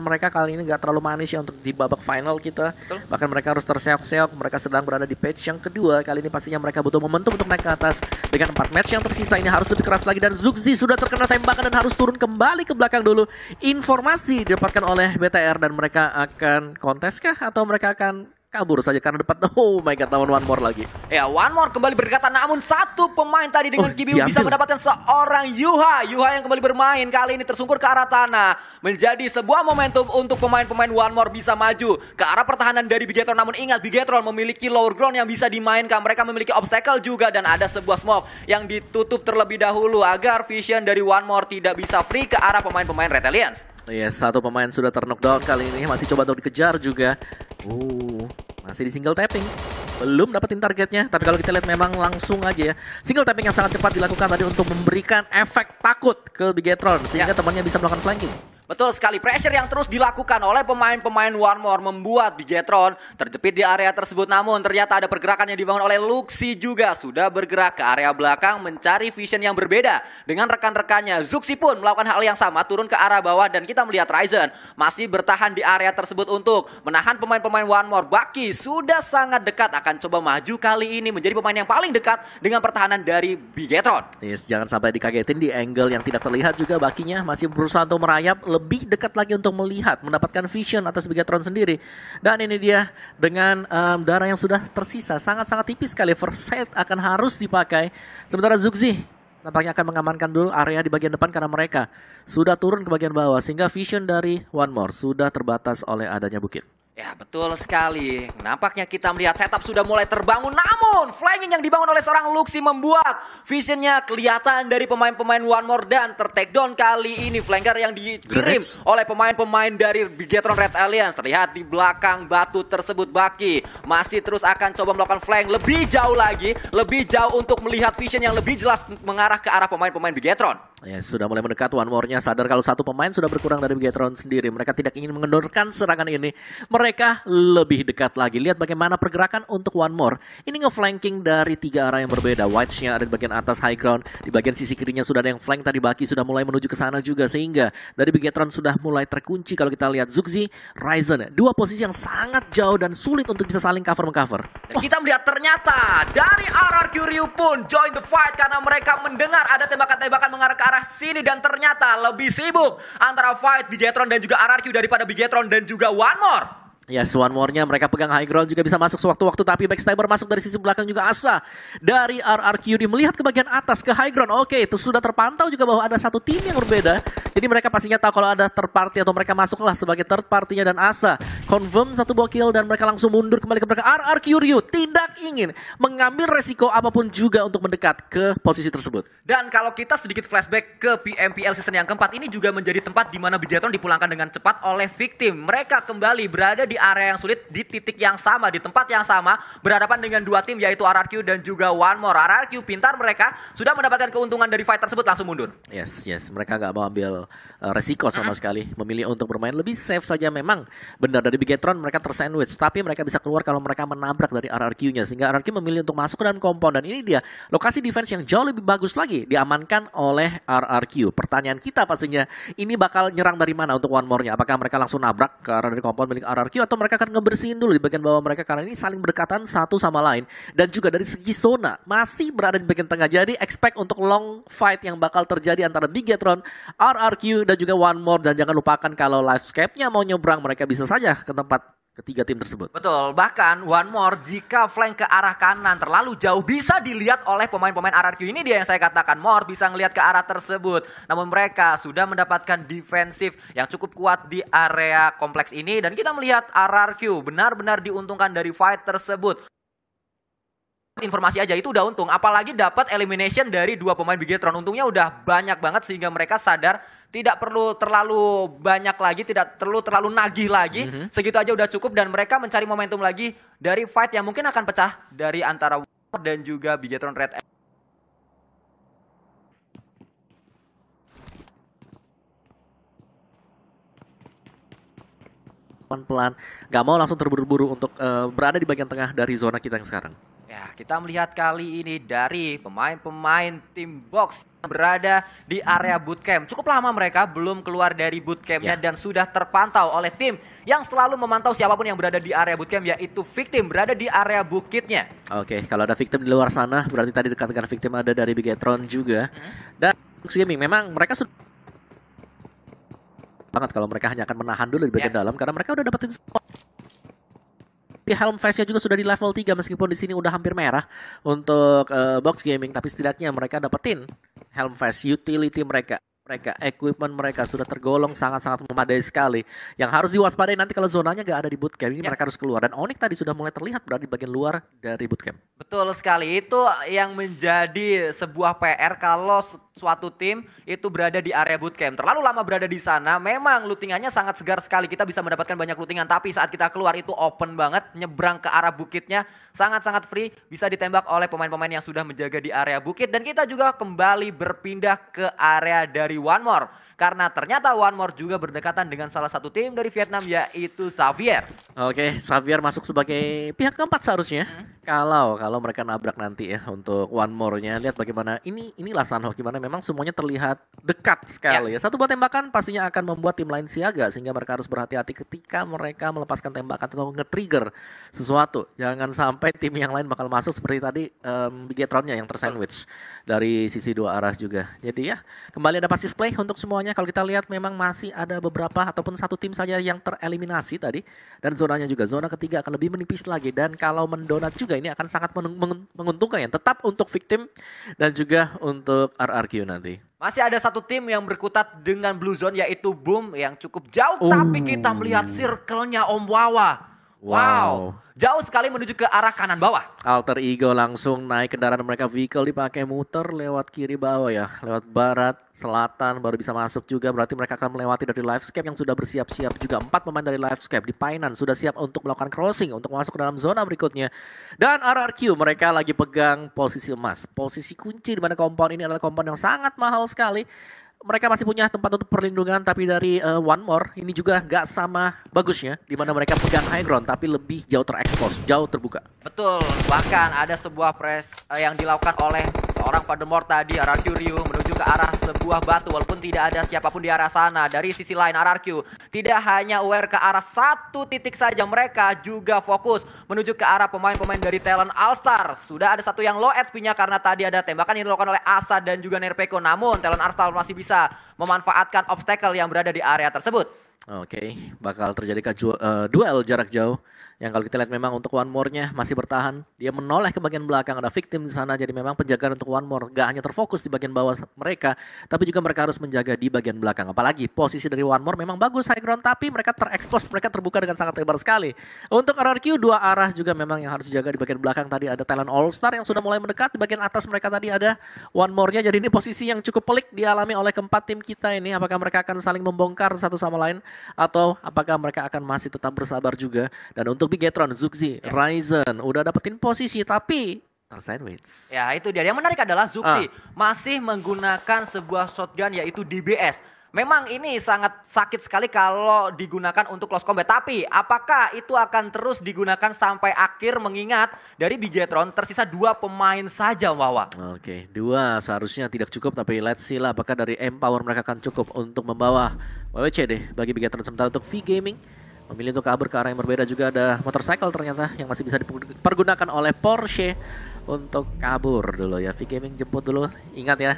mereka kali ini gak terlalu manis ya untuk di babak final kita. Bahkan mereka harus terseok-seok. Mereka sedang berada di patch yang kedua. Kali ini pastinya mereka butuh momentum untuk naik ke atas. Dengan 4 match yang tersisa ini harus lebih keras lagi. Dan Zugzi sudah terkena tembakan dan harus turun kembali ke belakang dulu. Informasi didapatkan oleh BTR dan mereka akan kontes kah? Atau mereka akan kabur saja karena dapat, oh my god, lawan One More lagi. Ya, One More kembali berdekatan, namun satu pemain tadi dengan Kibiu bisa mendapatkan seorang Yuha. Yuha yang kembali bermain, kali ini tersungkur ke arah tanah. Menjadi sebuah momentum untuk pemain-pemain One More bisa maju ke arah pertahanan dari Bigetron. Namun ingat, Bigetron memiliki lower ground yang bisa dimainkan. Mereka memiliki obstacle juga dan ada sebuah smoke yang ditutup terlebih dahulu agar vision dari One More tidak bisa free ke arah pemain-pemain Red Alliance. Yes, satu pemain sudah ter-knockdown kali ini, masih coba untuk dikejar juga. Masih di single tapping. Belum dapetin targetnya, tapi kalau kita lihat memang langsung aja ya. Single tapping yang sangat cepat dilakukan tadi untuk memberikan efek takut ke Bigetron sehingga temannya bisa melakukan flanking. Betul sekali, pressure yang terus dilakukan oleh pemain-pemain One More membuat Bigetron terjepit di area tersebut. Namun ternyata ada pergerakan yang dibangun oleh Luxi juga. Sudah bergerak ke area belakang mencari vision yang berbeda dengan rekan-rekannya. Zuxi pun melakukan hal yang sama, turun ke arah bawah. Dan kita melihat Ryzen masih bertahan di area tersebut untuk menahan pemain-pemain One More. Baki sudah sangat dekat, akan coba maju kali ini menjadi pemain yang paling dekat dengan pertahanan dari Bigetron. Yes, jangan sampai dikagetin di angle yang tidak terlihat juga. Bakinya masih berusaha untuk merayap lebih dekat lagi untuk melihat, mendapatkan vision atas Bigetron sendiri. Dan ini dia dengan darah yang sudah tersisa, sangat-sangat tipis sekali. First sight akan harus dipakai. Sementara Zugzi nampaknya akan mengamankan dulu area di bagian depan karena mereka sudah turun ke bagian bawah. Sehingga vision dari One More sudah terbatas oleh adanya bukit. Ya, betul sekali. Nampaknya kita melihat setup sudah mulai terbangun. Namun flanking yang dibangun oleh seorang Luxi membuat visionnya kelihatan dari pemain-pemain One More. Dan tertakedown kali ini flanker yang dikirim oleh pemain-pemain dari Bigetron Red Alliance. Terlihat di belakang batu tersebut. Baki masih terus akan coba melakukan flank lebih jauh lagi. Lebih jauh untuk melihat vision yang lebih jelas mengarah ke arah pemain-pemain Bigetron. Ya, sudah mulai mendekat. One More-nya sadar kalau satu pemain sudah berkurang dari Bigetron sendiri. Mereka tidak ingin mengendorkan serangan ini. Mereka lebih dekat lagi. Lihat bagaimana pergerakan untuk One More. Ini ngeflanking dari 3 arah yang berbeda. Whites-nya ada di bagian atas high ground. Di bagian sisi kirinya sudah ada yang flank tadi. Baki sudah mulai menuju ke sana juga. Sehingga dari Bigetron sudah mulai terkunci. Kalau kita lihat Zugzi, Ryzen. Dua posisi yang sangat jauh dan sulit untuk bisa saling cover-mengcover. Dan kita melihat ternyata dari RRQ Ryu pun join the fight. Karena mereka mendengar ada tembakan-tembakan mengarah ke arah sini. Dan ternyata lebih sibuk antara fight Bigetron dan juga RRQ daripada Bigetron dan juga One More. Yes, One More-nya mereka pegang high ground juga bisa masuk sewaktu-waktu. Tapi backstabber masuk dari sisi belakang juga. Asa dari RRQ melihat ke bagian atas ke high ground. Oke, itu sudah terpantau juga bahwa ada satu tim yang berbeda. Jadi mereka pastinya tahu kalau ada third party atau mereka masuklah sebagai third party-nya. Dan Asa confirm satu buah kill dan mereka langsung mundur kembali ke belakang. RRQ tidak ingin mengambil resiko apapun juga untuk mendekat ke posisi tersebut. Dan kalau kita sedikit flashback ke PMPL season yang keempat, ini juga menjadi tempat di mana Bigetron dipulangkan dengan cepat oleh victim. Mereka kembali berada di area yang sulit, di titik yang sama, di tempat yang sama, berhadapan dengan dua tim yaitu RRQ dan juga One More. RRQ pintar, mereka sudah mendapatkan keuntungan dari fight tersebut, langsung mundur. Yes, mereka gak mau ambil resiko sama sekali, memilih untuk bermain lebih safe saja. Memang benar dari Bigetron mereka tersandwich, tapi mereka bisa keluar kalau mereka menabrak dari RRQ-nya, sehingga RRQ memilih untuk masuk ke dalam compound. Dan ini dia lokasi defense yang jauh lebih bagus lagi diamankan oleh RRQ. Pertanyaan kita pastinya, ini bakal nyerang dari mana untuk One More-nya? Apakah mereka langsung nabrak ke arah dari compound milik RRQ atau mereka akan ngebersihin dulu di bagian bawah mereka, karena ini saling berdekatan satu sama lain. Dan juga dari segi zona masih berada di bagian tengah. Jadi expect untuk long fight yang bakal terjadi antara Bigetron, RRQ dan juga One More. Dan jangan lupakan kalau Livescape-nya mau nyebrang, mereka bisa saja ke tempat ketiga tim tersebut. Betul, bahkan One More jika flank ke arah kanan terlalu jauh bisa dilihat oleh pemain-pemain RRQ. Ini dia yang saya katakan, More bisa ngelihat ke arah tersebut. Namun mereka sudah mendapatkan defensif yang cukup kuat di area kompleks ini. Dan kita melihat RRQ benar-benar diuntungkan dari fight tersebut. Informasi aja itu udah untung, apalagi dapat elimination dari dua pemain Bigetron. Untungnya udah banyak banget sehingga mereka sadar tidak perlu terlalu banyak lagi, tidak perlu terlalu nagih lagi. Segitu aja udah cukup dan mereka mencari momentum lagi dari fight yang mungkin akan pecah dari antara War dan juga Bigetron Red. Pelan-pelan, gak mau langsung terburu-buru untuk berada di bagian tengah dari zona kita yang sekarang. Ya, kita melihat kali ini dari pemain-pemain tim box yang berada di area bootcamp. Cukup lama mereka belum keluar dari bootcampnya dan sudah terpantau oleh tim yang selalu memantau siapapun yang berada di area bootcamp, yaitu Victim berada di area bukitnya. Oke, kalau ada Victim di luar sana, berarti tadi dekat dengan Victim ada dari Bigetron juga. Dan Gaming memang mereka sudah banget kalau mereka hanya akan menahan dulu di bagian dalam karena mereka udah dapetin spot. Di Helm Face-nya juga sudah di level 3 meskipun di sini udah hampir merah untuk Box Gaming, tapi setidaknya mereka dapetin Helm Face, utility mereka, equipment mereka sudah tergolong sangat-sangat memadai sekali. Yang harus diwaspadai nanti kalau zonanya gak ada di bootcamp, ini mereka harus keluar. Dan Onyx tadi sudah mulai terlihat berada di bagian luar dari bootcamp. Betul sekali, itu yang menjadi sebuah PR kalau suatu tim itu berada di area bootcamp. Terlalu lama berada di sana, memang lootingannya sangat segar sekali. Kita bisa mendapatkan banyak lootingan, tapi saat kita keluar itu open banget, nyebrang ke arah bukitnya sangat-sangat free, bisa ditembak oleh pemain-pemain yang sudah menjaga di area bukit. Dan kita juga kembali berpindah ke area dari One More, karena ternyata One More juga berdekatan dengan salah satu tim dari Vietnam, yaitu Xavier. Oke, Xavier masuk sebagai pihak keempat seharusnya. Kalau mereka nabrak nanti ya untuk One More-nya, lihat bagaimana inilah Sanhok, gimana memang semuanya terlihat dekat sekali ya. Satu buah tembakan pastinya akan membuat tim lain siaga, sehingga mereka harus berhati-hati ketika mereka melepaskan tembakan atau nge-trigger sesuatu. Jangan sampai tim yang lain bakal masuk seperti tadi Bigetron-nya yang tersandwich dari sisi dua arah juga. Jadi ya, kembali ada passive play untuk semuanya. Kalau kita lihat memang masih ada beberapa ataupun satu tim saja yang tereliminasi tadi, dan zonanya juga zona ketiga akan lebih menipis lagi. Dan kalau mendonat juga ini akan sangat menguntungkan ya, tetap untuk Victim dan juga untuk RRQ nanti. Masih ada satu tim yang berkutat dengan Blue Zone, yaitu Boom, yang cukup jauh. Tapi kita melihat circle-nya Om Wawa. Wow, jauh sekali menuju ke arah kanan bawah. Alter Ego langsung naik kendaraan mereka, vehicle dipakai muter lewat kiri bawah ya, lewat barat, selatan baru bisa masuk juga. Berarti mereka akan melewati dari Livescape yang sudah bersiap-siap juga. 4 pemain dari Livescape di Painan sudah siap untuk melakukan crossing untuk masuk ke dalam zona berikutnya. Dan RRQ mereka lagi pegang posisi emas, posisi kunci di mana kompon ini adalah kompon yang sangat mahal sekali. Mereka masih punya tempat untuk perlindungan, tapi dari One More ini juga gak sama bagusnya, di mana mereka pegang high ground tapi lebih jauh terekspos, jauh terbuka. Betul, bahkan ada sebuah press yang dilakukan oleh seorang Voldemort tadi, RRQ Ryu menuju ke arah sebuah batu walaupun tidak ada siapapun di arah sana. Dari sisi lain RRQ tidak hanya aware ke arah satu titik saja, mereka juga fokus menuju ke arah pemain-pemain dari Talon All-Star. Sudah ada satu yang low HP-nya karena tadi ada tembakan yang dilakukan oleh Asa dan juga Nerpeko, namun Talon All-Star masih bisa memanfaatkan obstacle yang berada di area tersebut. Oke, bakal terjadi duel jarak jauh. Yang kalau kita lihat memang untuk One More-nya masih bertahan. Dia menoleh ke bagian belakang, ada Victim di sana. Jadi memang penjagaan untuk One More gak hanya terfokus di bagian bawah mereka, tapi juga mereka harus menjaga di bagian belakang. Apalagi posisi dari One More memang bagus high ground, tapi mereka terekspos, mereka terbuka dengan sangat lebar sekali. Untuk RRQ dua arah juga memang yang harus dijaga di bagian belakang. Tadi ada Talon All-Star yang sudah mulai mendekat. Di bagian atas mereka tadi ada One More-nya. Jadi ini posisi yang cukup pelik dialami oleh keempat tim kita ini. Apakah mereka akan saling membongkar satu sama lain, atau apakah mereka akan masih tetap bersabar juga. Dan untuk Bigetron, Zuxi, Ryzen udah dapetin posisi tapi tersandwich. Ya itu dia, yang menarik adalah Zuxi masih menggunakan sebuah shotgun yaitu DBS. Memang ini sangat sakit sekali kalau digunakan untuk close combat. Tapi apakah itu akan terus digunakan sampai akhir, mengingat dari Bigetron tersisa 2 pemain saja, Wawa. Oke, 2 seharusnya tidak cukup, tapi let's see lah apakah dari Empower mereka akan cukup untuk membawa WWC deh bagi Bigetron. Sementara untuk V-Gaming memilih untuk kabur ke arah yang berbeda. Juga ada motorcycle ternyata yang masih bisa dipergunakan oleh Porsche untuk kabur dulu ya. V-Gaming jemput dulu. Ingat ya,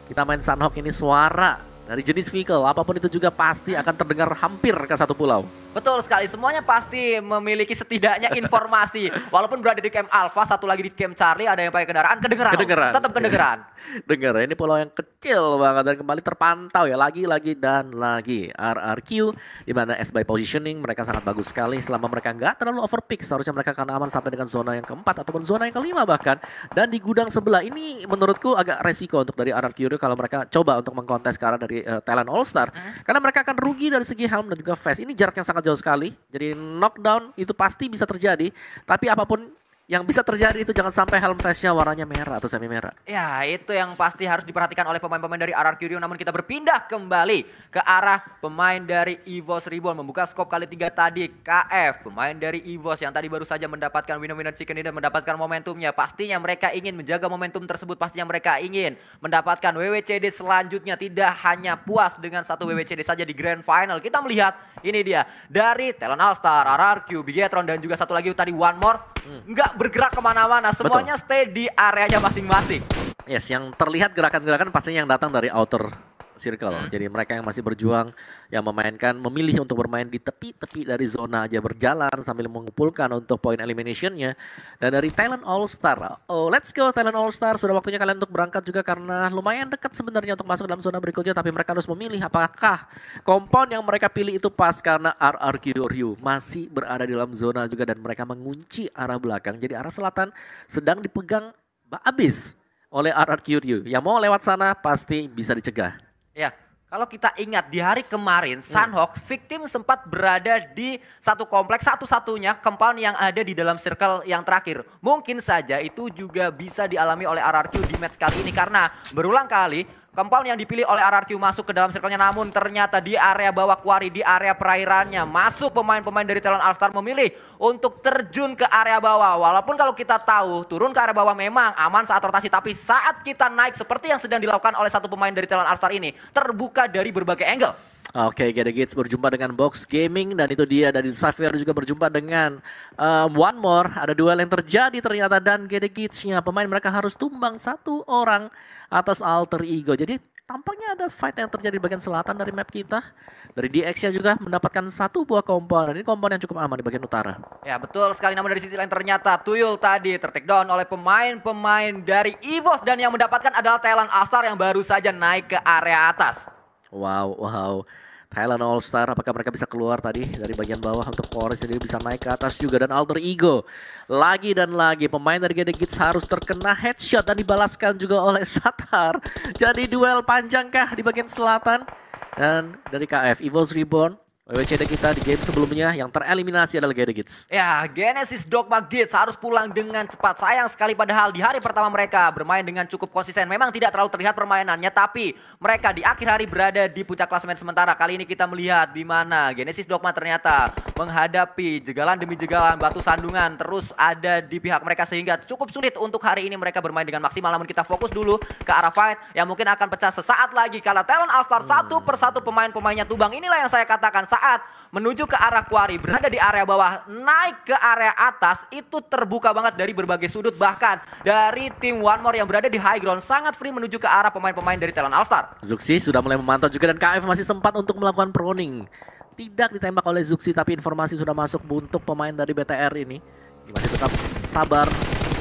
kita main Sanhok ini suara dari jenis vehicle apapun itu juga pasti akan terdengar hampir ke satu pulau. Betul sekali, semuanya pasti memiliki setidaknya informasi. Walaupun berada di camp Alpha, satu lagi di camp Charlie, ada yang pakai kendaraan, kedengeran. Tetap kedengeran. Dengar, ini pulau yang kecil banget dan kembali terpantau ya, lagi dan lagi. RRQ, di mana S by positioning mereka sangat bagus sekali. Selama mereka nggak terlalu overpick, seharusnya mereka akan aman sampai dengan zona yang keempat ataupun zona yang kelima bahkan. Dan di gudang sebelah ini menurutku agak resiko untuk dari RRQ kalau mereka coba untuk mengkontes ke arah dari Talon All-Star. Karena mereka akan rugi dari segi helm dan juga face. Ini jarak yang sangat jauh sekali. Jadi knockdown itu pasti bisa terjadi. Tapi apapun yang bisa terjadi itu jangan sampai helm face-nya warnanya merah atau semi merah. Ya, itu yang pasti harus diperhatikan oleh pemain-pemain dari RRQ Rio. Namun kita berpindah kembali ke arah pemain dari EVOS Reborn. Membuka skop kali 3 tadi, KF. Pemain dari EVOS yang tadi baru saja mendapatkan winner-winner chicken dinner, mendapatkan momentumnya. Pastinya mereka ingin menjaga momentum tersebut. Pastinya mereka ingin mendapatkan WWCD selanjutnya. Tidak hanya puas dengan satu WWCD saja di Grand Final. Kita melihat, ini dia, dari Talon All-Star, RRQ, Bigetron, dan juga satu lagi tadi One More. Nggak bergerak kemana-mana, semuanya stay di areanya masing-masing. Yes, yang terlihat gerakan-gerakan pastinya yang datang dari outer circle. Jadi mereka yang masih berjuang, yang memilih untuk bermain di tepi-tepi dari zona aja, berjalan sambil mengumpulkan untuk poin eliminationnya. Dan dari Talon All-Star, oh let's go Talon All-Star, sudah waktunya kalian untuk berangkat juga karena lumayan dekat sebenarnya untuk masuk dalam zona berikutnya. Tapi mereka harus memilih apakah kompon yang mereka pilih itu pas, karena RRQ Ryu masih berada di dalam zona juga dan mereka mengunci arah belakang. Jadi arah selatan sedang dipegang habis oleh RRQ Ryu. Yang mau lewat sana pasti bisa dicegah. Ya, kalau kita ingat di hari kemarin Sunhawk victim sempat berada di satu kompleks, satu-satunya compound yang ada di dalam circle yang terakhir. Mungkin saja itu juga bisa dialami oleh RRQ di match kali ini karena berulang kali compound yang dipilih oleh RRQ masuk ke dalam circle-nya, namun ternyata di area bawah quarry, di area perairannya, masuk pemain-pemain dari Talon All-Star memilih untuk terjun ke area bawah. Walaupun kalau kita tahu turun ke area bawah memang aman saat rotasi, tapi saat kita naik seperti yang sedang dilakukan oleh satu pemain dari Talon All-Star ini, terbuka dari berbagai angle. Oke, Gede Gates berjumpa dengan Box Gaming dan itu dia dari Xavier juga berjumpa dengan One More. Ada duel yang terjadi ternyata dan Gede Gates-nya pemain mereka harus tumbang satu orang atas alter ego. Jadi tampaknya ada fight yang terjadi di bagian selatan dari map kita. Dari DX-nya juga mendapatkan satu buah kompon. Ini kompon yang cukup aman di bagian utara. Ya betul sekali, namun dari sisi lain ternyata Tuyul tadi tertake down oleh pemain-pemain dari EVOS dan yang mendapatkan adalah Talon All-Star yang baru saja naik ke area atas. Wow. Talon All-Star, apakah mereka bisa keluar tadi dari bagian bawah untuk Forest sendiri bisa naik ke atas juga, dan alter ego lagi dan lagi pemain dari Gede Gates harus terkena headshot dan dibalaskan juga oleh Satar. Jadi duel panjangkah di bagian selatan, dan dari KF EVOS Reborn WWCD kita di game sebelumnya yang tereliminasi adalah Gede Gates. Ya, Genesis Dogma Gates harus pulang dengan cepat. Sayang sekali padahal di hari pertama mereka bermain dengan cukup konsisten. Memang tidak terlalu terlihat permainannya, tapi mereka di akhir hari berada di puncak klasemen sementara. Kali ini kita melihat di mana Genesis Dogma ternyata menghadapi jegalan demi jegalan, batu sandungan terus ada di pihak mereka sehingga cukup sulit untuk hari ini mereka bermain dengan maksimal. Namun kita fokus dulu ke arah fight yang mungkin akan pecah sesaat lagi kalau Talon All-Star satu persatu pemain-pemainnya tumbang. Inilah yang saya katakan, saat menuju ke arah quarry, berada di area bawah, naik ke area atas, itu terbuka banget dari berbagai sudut. Bahkan dari tim One More yang berada di high ground sangat free menuju ke arah pemain-pemain dari Talon All-Star. Zuxi sudah mulai memantau juga dan KF masih sempat untuk melakukan proning. Tidak ditembak oleh Zuxi, tapi informasi sudah masuk untuk pemain dari BTR ini. Masih tetap sabar,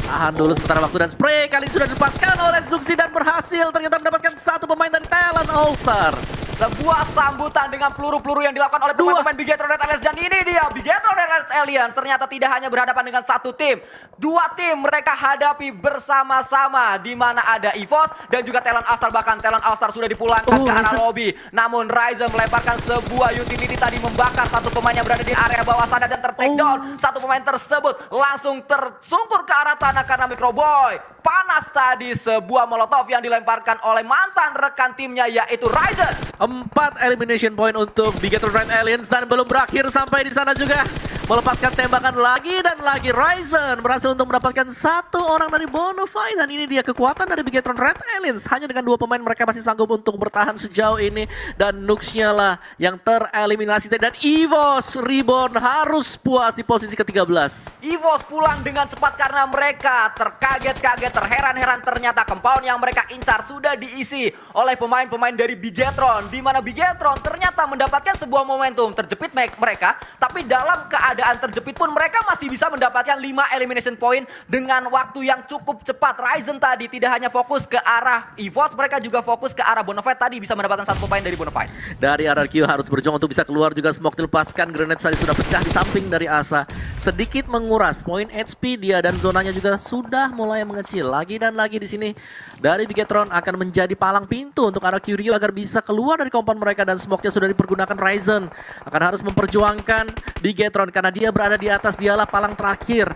tahan dulu sebentar waktu, dan spray kali ini sudah dilepaskan oleh Zuxi dan berhasil ternyata mendapatkan satu pemain dari Talon All-Star. Sebuah sambutan dengan peluru-peluru yang dilakukan oleh pemain-pemain Bigetron Red Aliens. Dan ini dia, Bigetron Red Aliens ternyata tidak hanya berhadapan dengan satu tim. Dua tim mereka hadapi bersama-sama, di mana ada EVOS dan juga Talon All-Star. Bahkan Talon All-Star sudah dipulangkan ke arah lobby. Namun Ryzen melemparkan sebuah utility tadi, membakar satu pemain yang berada di area bawah sana dan ter-take down. Satu pemain tersebut langsung tersungkur ke arah tanah karena Microboy panas tadi. Sebuah molotov yang dilemparkan oleh mantan rekan timnya yaitu Ryzen. 4 elimination point untuk Bigetron Red Aliens dan belum berakhir sampai di sana juga. Melepaskan tembakan lagi dan lagi. Ryzen berhasil untuk mendapatkan satu orang dari Bonafide. Dan ini dia kekuatan dari Bigetron Red Aliens. Hanya dengan dua pemain mereka masih sanggup untuk bertahan sejauh ini. Dan Nuxnya lah yang tereliminasi. Dan EVOS Reborn harus puas di posisi ke-13. EVOS pulang dengan cepat karena mereka terkaget-kaget, terheran-heran. Ternyata compound yang mereka incar sudah diisi oleh pemain-pemain dari Bigetron. Di mana Bigetron ternyata mendapatkan sebuah momentum terjepit mereka. Tapi dalam keadaan terjepit pun mereka masih bisa mendapatkan 5 elimination point dengan waktu yang cukup cepat. Ryzen tadi tidak hanya fokus ke arah EVOS, mereka juga fokus ke arah Bonafide tadi bisa mendapatkan satu pemain dari Bonafide. Dari RRQ harus berjuang untuk bisa keluar juga. Smoke dilepaskan, grenade tadi sudah pecah di samping dari Asa. Sedikit menguras poin HP dia dan zonanya juga sudah mulai mengecil. Lagi dan lagi di sini dari Bigetron akan menjadi palang pintu untuk RRQ Rio agar bisa keluar dari compound mereka, dan smoke-nya sudah dipergunakan. Ryzen akan harus memperjuangkan Bigetron karena dia berada di atas, dialah palang terakhir.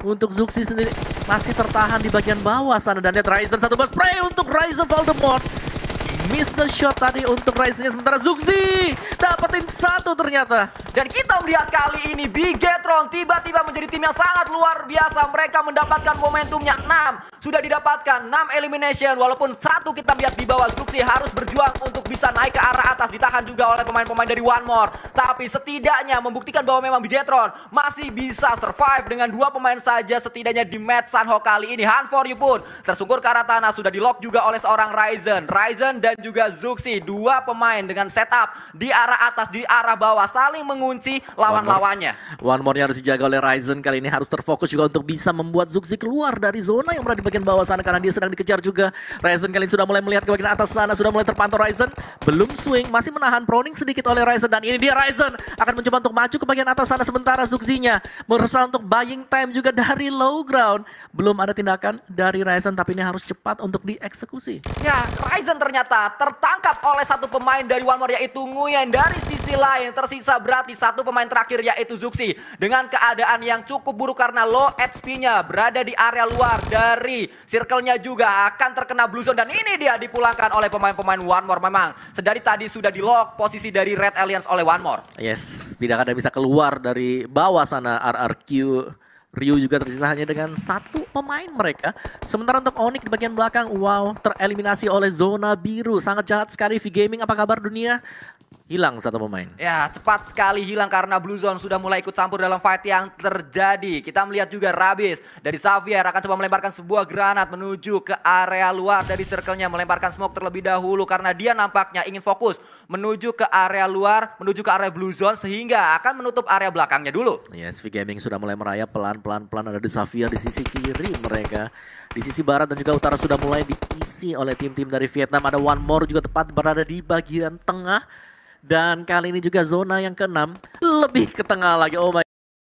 untuk Zuxi sendiri masih tertahan di bagian bawah sana. Dan lihat Ryzen satu bus spray untuk Ryzen Voldemort. Miss the shot tadi untuk Ryzen-nya, sementara Zuxi dapetin satu ternyata. Dan kita melihat kali ini Bigetron tiba-tiba menjadi tim yang sangat luar biasa. Mereka mendapatkan momentumnya 6. Sudah didapatkan 6 elimination. Walaupun satu kita lihat di bawah, Zuxi harus berjuang untuk bisa naik ke arah atas. Ditahan juga oleh pemain-pemain dari One More. Tapi setidaknya membuktikan bahwa memang Bigetron masih bisa survive dengan 2 pemain saja. Setidaknya di match Sanhok kali ini. Hunt for You pun tersungkur ke arah tanah. Sudah di lock juga oleh seorang Ryzen. Ryzen dan juga Zuxi, 2 pemain dengan setup di arah atas, di arah bawah, saling mengunci lawan-lawannya. One More-nya harus dijaga oleh Ryzen. Kali ini harus terfokus juga untuk bisa membuat Zuxi keluar dari zona yang berada di bagian bawah sana, karena dia sedang dikejar juga. Ryzen kali ini sudah mulai melihat ke bagian atas sana, sudah mulai terpantau Ryzen. Belum swing, masih menahan proning sedikit oleh Ryzen. Dan ini dia Ryzen akan mencoba untuk maju ke bagian atas sana, sementara Zuxi-nya berusaha untuk buying time juga dari low ground. Belum ada tindakan dari Ryzen, tapi ini harus cepat untuk dieksekusi. Ya, Ryzen ternyata tertangkap oleh satu pemain dari One More, yaitu Nguyen. Dari sisi lain tersisa berarti satu pemain terakhir, yaitu Zuxi, dengan keadaan yang cukup buruk karena low HP-nya, berada di area luar dari circle-nya, juga akan terkena blue zone. Dan ini dia dipulangkan oleh pemain-pemain One More. Memang sedari tadi sudah di lock posisi dari Red Alliance oleh One More. Yes, tidak ada bisa keluar dari bawah sana RRQ. Ryu juga tersisa hanya dengan satu pemain mereka. Sementara untuk Onyx di bagian belakang, wow, tereliminasi oleh zona biru. Sangat jahat sekali. V-Gaming, apa kabar dunia? Hilang satu pemain. Ya, cepat sekali hilang karena Blue Zone sudah mulai ikut campur dalam fight yang terjadi. Kita melihat juga Rabis dari Xavier akan coba melemparkan sebuah granat menuju ke area luar dari circle-nya. Melemparkan smoke terlebih dahulu karena dia nampaknya ingin fokus menuju ke area luar, menuju ke area Blue Zone, sehingga akan menutup area belakangnya dulu. Yes, V-Gaming sudah mulai merayap pelan-pelan ada di Xavier di sisi kiri mereka. Di sisi barat dan juga utara sudah mulai diisi oleh tim-tim dari Vietnam. Ada One More juga tepat berada di bagian tengah. Dan kali ini juga zona yang ke-6 lebih ke tengah lagi. Oh my